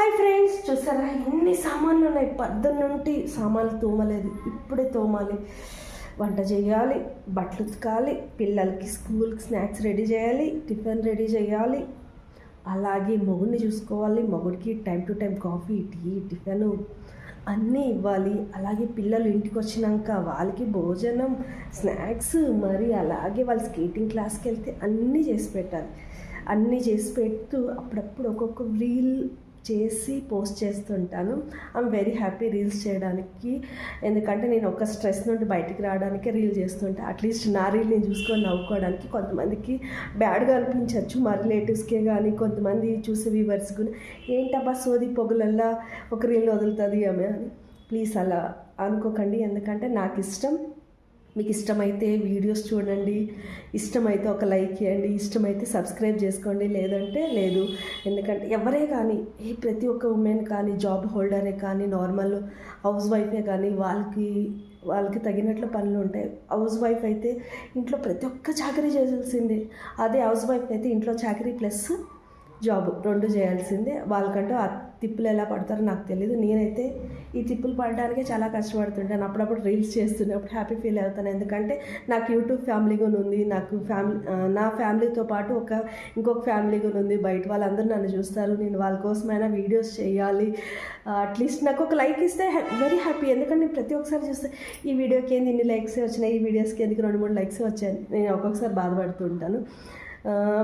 Hi friends, చూసారా ఎన్ని సామాన్లు ఉన్నాయి. పొద్దున్నుంటి సామాన్లు తోమలేదు, ఇప్పుడే తోమాలి. వంట చేయాలి, బట్టలు ఉతకాలి, పిల్లలకి స్కూల్కి స్నాక్స్ రెడీ చేయాలి, టిఫిన్ రెడీ చేయాలి, అలాగే మొగుడిని చూసుకోవాలి. మొగుడికి time to time coffee, tea, tiffin అన్నీ ఇవ్వాలి. అలాగే పిల్లలు ఇంటికి వచ్చినాక వాళ్ళకి భోజనం, స్నాక్స్, మరి అలాగే వాళ్ళు స్కేటింగ్ క్లాస్కి వెళ్తే అన్నీ చేసి పెట్టాలి. అన్నీ చేసి పెడుతూ అప్పుడప్పుడు ఒక్కొక్క రీల్ చేసి పోస్ట్ చేస్తుంటాను. ఐఎమ్ వెరీ హ్యాపీ రీల్స్ చేయడానికి. ఎందుకంటే నేను ఒక స్ట్రెస్ నుండి బయటికి రావడానికి రీల్ చేస్తుంటాను. అట్లీస్ట్ నా రీల్ నేను చూసుకొని నవ్వుకోవడానికి. కొంతమందికి బ్యాడ్గా అనిపించవచ్చు, మా రిలేటివ్స్కే కానీ కొంతమంది చూసే వ్యూవర్స్ కూడా ఏంటబ్బా సోది పొగులల్లా ఒక రీల్ వదులుతుంది ఆమె అని. ప్లీజ్ అలా అనుకోకండి. ఎందుకంటే నాకు ఇష్టం. మీకు ఇష్టమైతే వీడియోస్ చూడండి, ఇష్టమైతే ఒక లైక్ చేయండి, ఇష్టమైతే సబ్స్క్రైబ్ చేసుకోండి, లేదంటే లేదు. ఎందుకంటే ఎవరే కానీ ప్రతి ఒక్క ఉమెన్ కానీ, జాబ్ హోల్డరే కానీ, నార్మల్ హౌస్ వైఫే కానీ వాళ్ళకి తగినట్లు పనులు ఉంటాయి. హౌస్ వైఫ్ అయితే ఇంట్లో ప్రతి ఒక్క చాకరీ చేయాల్సిందే. అదే హౌస్ వైఫ్ అయితే ఇంట్లో చాకరీ ప్లస్ జాబ్ రెండు చేయాల్సిందే. వాళ్ళకంటూ ఆ తిప్పులు ఎలా పడతారో నాకు తెలియదు. నేనైతే ఈ తిప్పులు పడడానికే చాలా కష్టపడుతుంటాను. అప్పుడప్పుడు రీల్స్ చేస్తున్నప్పుడు హ్యాపీ ఫీల్ అవుతాను. ఎందుకంటే నాకు యూట్యూబ్ ఫ్యామిలీ కూడా ఉంది. నాకు నా ఫ్యామిలీతో పాటు ఇంకొక ఫ్యామిలీ కూడా ఉంది. బయట వాళ్ళందరూ నన్ను చూస్తారు. నేను వాళ్ళ కోసమైనా వీడియోస్ చేయాలి. అట్లీస్ట్ నాకు ఒక లైక్ ఇస్తే వెరీ హ్యాపీ. ఎందుకంటే నేను ప్రతి ఒక్కసారి చూస్తే ఈ వీడియోకి ఏంది ఇన్ని లైక్స్ వచ్చినాయి, ఈ వీడియోస్కి ఎందుకు 2-3 లైక్స్ వచ్చాయి, నేను ఒక్కొక్కసారి బాధపడుతూ ఉంటాను.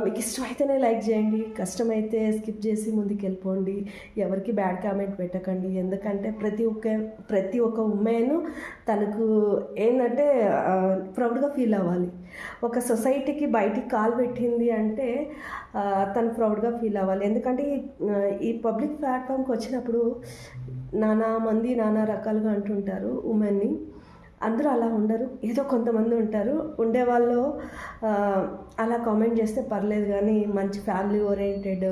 మీకు ఇష్టమైతేనే లైక్ చేయండి, కష్టమైతే స్కిప్ చేసి ముందుకు వెళ్ళిపోండి. ఎవరికి బ్యాడ్ కామెంట్ పెట్టకండి. ఎందుకంటే ప్రతి ఒక్క ఉమెన్ తనకు ఏంటంటే ప్రౌడ్గా ఫీల్ అవ్వాలి. ఒక సొసైటీకి బయటికి కాల్ పెట్టింది అంటే తను ప్రౌడ్గా ఫీల్ అవ్వాలి. ఎందుకంటే ఈ పబ్లిక్ ప్లాట్ఫామ్కి వచ్చినప్పుడు నానా రకాలుగా అంటుంటారు ఉమెన్ని. అందరూ అలా ఉండరు, ఏదో కొంతమంది ఉంటారు. ఉండేవాళ్ళు అలా కామెంట్ చేస్తే పర్లేదు, కానీ మంచి ఫ్యామిలీ ఓరియంటెడ్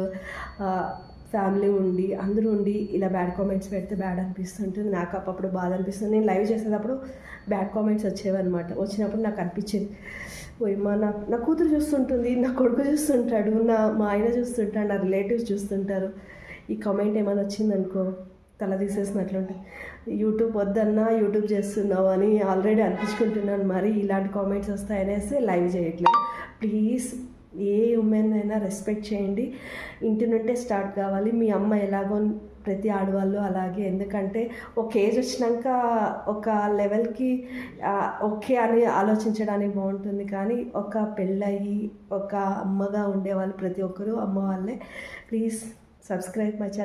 ఫ్యామిలీ ఉండి అందరూ ఉండి ఇలా బ్యాడ్ కామెంట్స్ పెడితే బ్యాడ్ అనిపిస్తుంటుంది. నాకు అప్పుడు బాధ అనిపిస్తుంది. నేను లైవ్ చేసేటప్పుడు బ్యాడ్ కామెంట్స్ వచ్చేవన్నమాట. వచ్చినప్పుడు నాకు అనిపించేది, నా కూతురు చూస్తుంటుంది, నా కొడుకు చూస్తుంటాడు, మా ఆయన చూస్తుంటాడు, నా రిలేటివ్స్ చూస్తుంటారు. ఈ కామెంట్ ఏమైనా వచ్చిందనుకో తల తీసేసినట్లుంటుంది. యూట్యూబ్ వద్దన్నా యూట్యూబ్ చేస్తున్నావు అని ఆల్రెడీ అనిపించుకుంటున్నాను. మరి ఇలాంటి కామెంట్స్ వస్తాయనేసి లైవ్ చేయట్లేదు. ప్లీజ్ ఏ ఉమెన్ అయినా రెస్పెక్ట్ చేయండి. ఇంటి నుండే స్టార్ట్ కావాలి. మీ అమ్మ ఎలాగో ప్రతి ఆడవాళ్ళు అలాగే. ఎందుకంటే ఒక ఏజ్ వచ్చినాక ఒక లెవెల్కి ఓకే అని ఆలోచించడానికి బాగుంటుంది. కానీ ఒక పెళ్ళయి ఒక అమ్మగా ఉండేవాళ్ళు ప్రతి ఒక్కరూ అమ్మ వాళ్ళే. Please subscribe my channel.